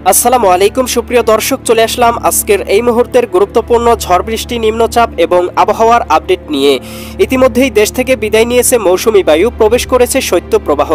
আসসালামু আলাইকুম সুপ্রিয় দর্শক, চলে আসলাম আজকের এই মুহূর্তের গুরুত্বপূর্ণ ঝড় বৃষ্টি, নিম্নচাপ এবং আবহাওয়ার আপডেট নিয়ে। ইতিমধ্যেই দেশ থেকে বিদায় নিয়েছে মৌসুমী বায়ু, প্রবেশ করেছে শৈত্যপ্রবাহ।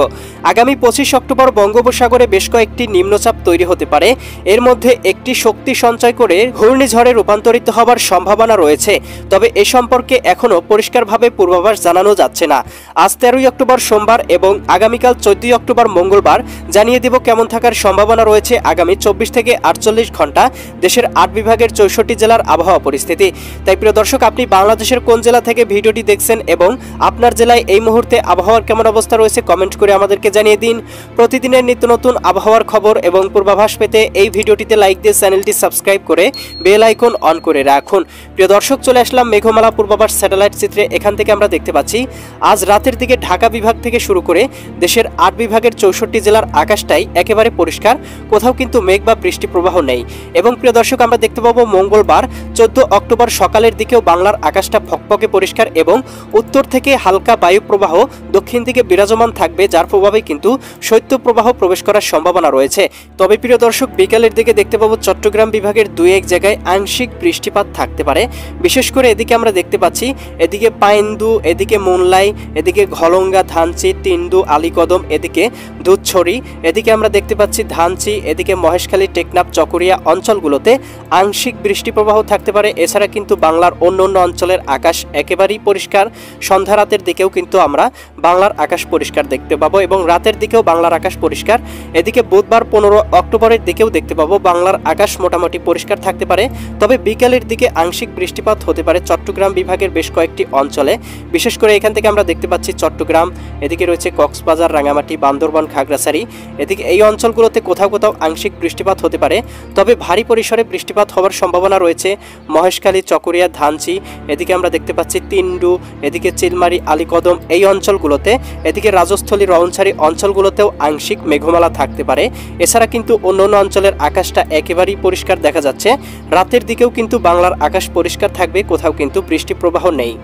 আগামী 25 অক্টোবর বঙ্গোপসাগরে বেশ কয়েকটি নিম্নচাপ তৈরি হতে পারে। এর মধ্যে একটি শক্তি সঞ্চয় করে ঘূর্ণিঝড়ে রূপান্তরিত হবার সম্ভাবনা রয়েছে, তবে এ সম্পর্কে এখনও পরিষ্কারভাবে পূর্বাভাস জানানো যাচ্ছে না। আজ 13 অক্টোবর সোমবার এবং আগামীকাল 14 অক্টোবর মঙ্গলবার জানিয়ে দেব কেমন থাকার সম্ভাবনা রয়েছে আগামী 24 থেকে 48 ঘন্টা দেশের 8 বিভাগের 64 জেলার আবহাওয়া পরিস্থিতি। তাই প্রিয় দর্শক, আপনি বাংলাদেশের কোন জেলা থেকে ভিডিওটি দেখছেন এবং আপনার জেলায় এই মুহূর্তে আবহাওয়ার কেমন অবস্থা রয়েছে কমেন্ট করে আমাদেরকে জানিয়ে দিন। প্রতিদিনের নিত্য নতুন আবহাওয়ার খবর এবং পূর্বাভাস পেতে এই ভিডিওটিতে লাইক দিয়ে চ্যানেলটি সাবস্ক্রাইব করে বেল আইকন অন করে রাখুন। প্রিয় দর্শক, চলে আসলাম মেঘমালা পূর্বাভাস স্যাটেলাইট চিত্রে। এখান থেকে আমরা দেখতে পাচ্ছি আজ রাতের দিকে ঢাকা বিভাগ থেকে শুরু করে দেশের 8 বিভাগের 64 জেলার আকাশটাই একেবারে পরিষ্কার, কোথাও কিন্তু মেঘ বা বৃষ্টি প্রবাহ নেই। এবং প্রিয় দর্শক, আমরা দেখতে পাবো মঙ্গলবার 14 অক্টোবর সকালের দিকেও বাংলার আকাশটা ফকফকে পরিষ্কার এবং উত্তর থেকে হালকা বায়ু প্রবাহ দক্ষিণ দিকে বিরাজমান থাকবে, যার প্রভাবে কিন্তু শৈত্যপ্রবাহ প্রবেশ করার সম্ভাবনা রয়েছে। তবে প্রিয় দর্শক, বিকালের দিকে দেখতে পাবো চট্টগ্রাম বিভাগের 2-1 জায়গায় আংশিক বৃষ্টিপাত থাকতে পারে। বিশেষ করে এদিকে আমরা দেখতে পাচ্ছি এদিকে পাইন্দু, এদিকে মোনলাই, এদিকে ঘলঙ্গা, ধানচি, তিন্দু, আলীকদম, এদিকে দুধছড়ি, এদিকে আমরা দেখতে পাচ্ছি ধানচি, এদিকে মহেশখালী, টেকনাফ, চকরিয়া অঞ্চলগুলোতে আংশিক বৃষ্টি প্রবাহ থাকতে পারে। এছাড়া কিন্তু বাংলার অন্য অঞ্চলের আকাশ একেবারেই পরিষ্কার। সন্ধ্যা রাতের দিকেও কিন্তু আমরা বাংলার আকাশ পরিষ্কার দেখতে পাবো এবং রাতের দিকেও বাংলার আকাশ পরিষ্কার। এদিকে বুধবার 15 অক্টোবরের দিকেও দেখতে পাবো বাংলার আকাশ মোটামুটি পরিষ্কার থাকতে পারে। তবে বিকেলের দিকে আংশিক বৃষ্টিপাত হতে পারে চট্টগ্রাম বিভাগের বেশ কয়েকটি অঞ্চলে। বিশেষ করে এখান থেকে আমরা দেখতে পাচ্ছি চট্টগ্রাম, এদিকে রয়েছে কক্সবাজার, রাঙামাটি, বান্দরবান, খাগড়াছড়ি, এদিকে এই অঞ্চলগুলোতে কোথাও কোথাও আংশিক বৃষ্টিপাত হতে পারে। তবে ভারী পরিসরে বৃষ্টিপাত হওয়ার সম্ভাবনা রয়েছে মহেশখালী, চকরিয়া, ধানচি, এদিকে আমরা দেখতে পাচ্ছি তিন্ডু, এদিকে চিলমারি, আলীকদম এই অঞ্চলগুলোতে, এদিকে রাজস্থলী, রওনছড়ি অঞ্চলগুলোতেও আংশিক মেঘমালা থাকতে পারে। এছাড়া কিন্তু অন্য অঞ্চলের আকাশটা একেবারেই পরিষ্কার দেখা যাচ্ছে। রাতের দিকেও কিন্তু বাংলার আকাশ পরিষ্কার থাকবে, কোথাও কিন্তু বৃষ্টি প্রবাহ নেই।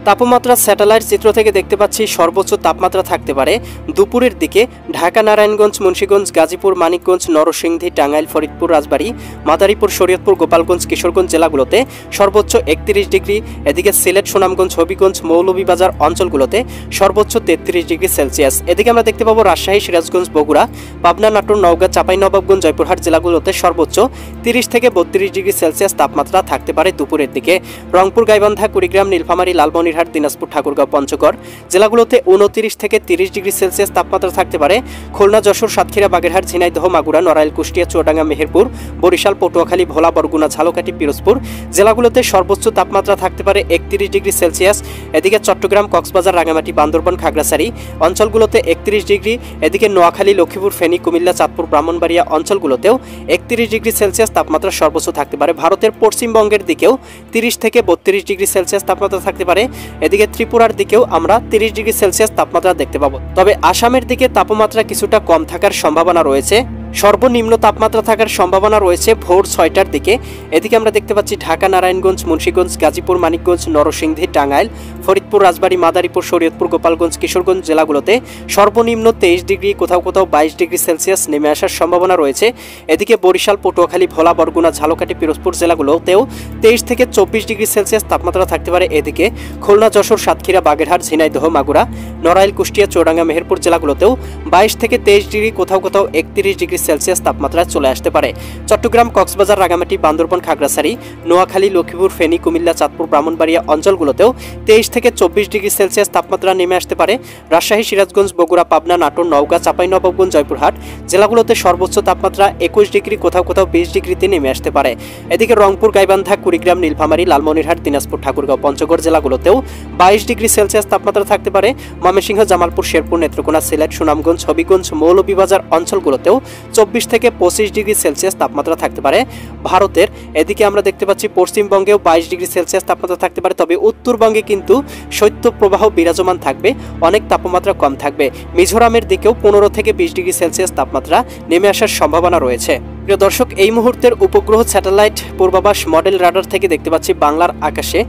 তাপমাত্রা স্যাটেলাইট চিত্র থেকে দেখতে পাচ্ছি সর্বোচ্চ তাপমাত্রা থাকতে পারে দুপুরের দিকে ঢাকা, নারায়ণগঞ্জ, মুন্সিগঞ্জ, গাজীপুর, মানিকগঞ্জ, নরসিংদী, টাঙ্গাইল, ফরিদপুর, রাজবাড়ী, মাদারীপুর, শরীয়তপুর, গোপালগঞ্জ, কিশোরগঞ্জ জেলাগুলোতে সর্বোচ্চ 31 ডিগ্রি, এদিকে সিলেট, সুনামগঞ্জ, হবিগঞ্জ, মৌলভীবাজার অঞ্চলগুলোতে সর্বোচ্চ 33 ডিগ্রি সেলসিয়াস। এদিকে আমরা দেখতে পাবো রাজশাহী, সিরাজগঞ্জ, বগুড়া, পাবনা, নাটোর, নওগাঁ, চাঁপাইনবাবগঞ্জ, জয়পুরহাট জেলাগুলোতে সর্বোচ্চ 30 থেকে 32 ডিগ্রি সেলসিয়াস তাপমাত্রা থাকতে পারে দুপুরের দিকে। রংপুর, গাইবান্ধা, কুড়িগ্রাম, নীলফামারী, লালমনিরহাট, দিনাজপুর, ঠাকুরগাঁও, পঞ্চগড় জেলাগুলোতে 29 থেকে 30 ডিগ্রি সেলসিয়াস তাপমাত্রা থাকতে পারে। খুলনা, যশোর, সাতক্ষীরা, বাগেরহাট, ঝিনাইদহ, মাগুরা, নড়াইল, কুষ্টিয়া, চুয়াডাঙ্গা, মেহেরপুর, বরিশাল, পটুয়াখালী, ভোলা, বরগুনা, ঝালকাঠি, পিরোজপুর জেলাগুলোতে সর্বোচ্চ তাপমাত্রা থাকতে পারে 31 ডিগ্রি সেলসিয়াস। এদিকে চট্টগ্রাম, কক্সবাজার, রাঙামাটি, বান্দরবান, খাগড়াছড়ি অঞ্চলগুলোতে 31 ডিগ্রি, এদিকে নোয়াখালী, লক্ষ্মীপুর, ফেনী, কুমিল্লা, চাঁদপুর, ব্রাহ্মণবাড়িয়া অঞ্চলগুলোতেও 31 ডিগ্রি সেলসিয়াস তাপমাত্রা সর্বোচ্চ থাকতে পারে। ভারতের পশ্চিমবঙ্গের দিকেও 30 থেকে 32 ডিগ্রি সেলসিয়াস তাপমাত্রা থাকতে পারে। এদিকে ত্রিপুরার দিকেও আমরা 30 ডিগ্রি সেলসিয়াস তাপমাত্রা দেখতে পাবো। তবে আসামের দিকে তাপমাত্রা কিছুটা কম থাকার সম্ভাবনা রয়েছে। সর্বনিম্ন তাপমাত্রা থাকার সম্ভাবনা রয়েছে ভোর 6টার দিকে। এদিকে আমরা দেখতে পাচ্ছি ঢাকা, নারায়ণগঞ্জ, মুন্সিগঞ্জ, গাজীপুর, মানিকগঞ্জ, নরসিংদী, টাঙ্গাইল, ফরিদপুর, রাজবাড়ী, মাদারীপুর, শরীয়তপুর, গোপালগঞ্জ, কিশোরগঞ্জ জেলাগুলোতে সর্বনিম্ন 23 ডিগ্রি, কোথাও কোথাও 22 ডিগ্রি সেলসিয়াস নেমে আসার সম্ভাবনা রয়েছে। এদিকে বরিশাল, পটুয়াখালী, ভোলা, বরগুনা, ঝালকাঠি, পিরোজপুর জেলাগুলোতেও 23 থেকে 24 ডিগ্রি সেলসিয়াস তাপমাত্রা থাকতে পারে। এদিকে খুলনা, যশোর, সাতক্ষীরা, বাগেরহাট, ঝিনাইদহ, মাগুরা, নড়াইল, কুষ্টিয়া, চুয়াডাঙ্গা, মেহেরপুর জেলাগুলোতেও 22 থেকে 23 ডিগ্রি, কোথাও কোথাও 31 ডিগ্রি সেলসিয়াস তাপমাত্রা চলে আসতে পারে। চট্টগ্রাম, কক্সবাজার, রাঙামাটি, বান্দরবান, খাগড়াছড়ি, নোয়াখালী, লক্ষ্মীপুর, ফেনী, কুমিল্লা, চাঁদপুর, ব্রাহ্মণবাড়িয়া অঞ্চলগুলোতেও 23 থেকে 24 ডিগ্রি সেলসিয়াস তাপমাত্রা নেমে আসতে পারে। রাজশাহী, সিরাজগঞ্জ, বগুড়া, পাবনা, নাটোর, নওগাঁ, চাঁপাইনবাবগঞ্জ, জয়পুরহাট জেলাগুলোতে সর্বোচ্চ তাপমাত্রা 21 ডিগ্রি, কোথাও কোথাও 20 ডিগ্রিতে নেমে আসতে পারে। এদিকে রংপুর, গাইবান্ধা, কুড়িগ্রাম, নীলফামারী, লালমনিরহাট, দিনাজপুর, ঠাকুরগাঁও, পঞ্চগড় জেলাগুলোতেও 22 ডিগ্রি সেলসিয়াস তাপমাত্রা থাকতে পারে। ময়মনসিংহ, জামালপুর, শেরপুর, নেত্রকোনা, সিলেট, সুনামগঞ্জ, হবিগঞ্জ, মৌলভীবাজার অঞ্চলগুলোতেও 24 থেকে 25 ডিগ্রি সেলসিয়াস তাপমাত্রা থাকতে পারে। ভারতের এদিকে আমরা দেখতে পাচ্ছি পশ্চিমবঙ্গেও 22 ডিগ্রি সেলসিয়াস তাপমাত্রা থাকতে পারে। তবে উত্তরবঙ্গে কিন্তু শৈত্যপ্রবাহ বিরাজমান থাকবে, অনেক তাপমাত্রা কম থাকবে। মিজোরামের দিকেও 15 থেকে 20 ডিগ্রি সেলসিয়াস তাপমাত্রা নেমে আসার সম্ভাবনা রয়েছে। প্রিয় দর্শক, এই মুহূর্তের উপগ্রহ স্যাটেলাইট পূর্বাভাস মডেল রাডার থেকে দেখতে পাচ্ছি বাংলার আকাশে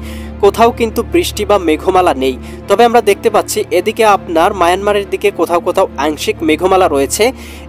কোথাও কিন্তু বৃষ্টি বা মেঘমালা নেই। তবে আমরা দেখতে পাচ্ছি এদিকে আপনার মায়ানমারের দিকে কোথাও কোথাও আংশিক মেঘমালা রয়েছে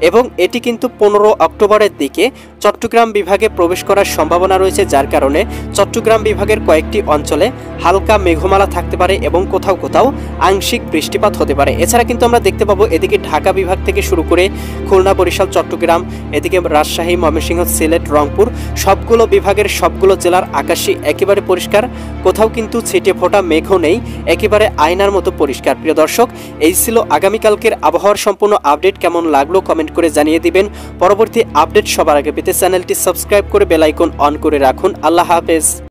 এবং এটি কিন্তু 15 অক্টোবরের দিকে চট্টগ্রাম বিভাগে প্রবেশ করার সম্ভাবনা রয়েছে, যার কারণে চট্টগ্রাম বিভাগের কয়েকটি অঞ্চলে হালকা মেঘমালা থাকতে পারে এবং কোথাও কোথাও আংশিক বৃষ্টিপাত হতে পারে। এছাড়া কিন্তু আমরা দেখতে পাবো এদিকে ঢাকা বিভাগ থেকে শুরু করে খুলনা, বরিশাল, চট্টগ্রাম, এদিকে রাজশাহী, ময়মনসিংহ, সিলেট, রংপুর সবগুলো বিভাগের সবগুলো জেলার আকাশই একেবারে পরিষ্কার, কোথাও কিন্তু ছিটে ফোটা মেঘও নেই, একেবারে আয়নার মতো পরিষ্কার। প্রিয় দর্শক, এই ছিল আগামীকালকের আবহাওয়ার সম্পূর্ণ আপডেট। কেমন লাগলো কমেন্ট করে জানিয়ে দিবেন। পরবর্তী আপডেট সবার আগে পেতে চ্যানেলটি সাবস্ক্রাইব করে বেল আইকন অন করে রাখুন। আল্লাহ হাফেজ।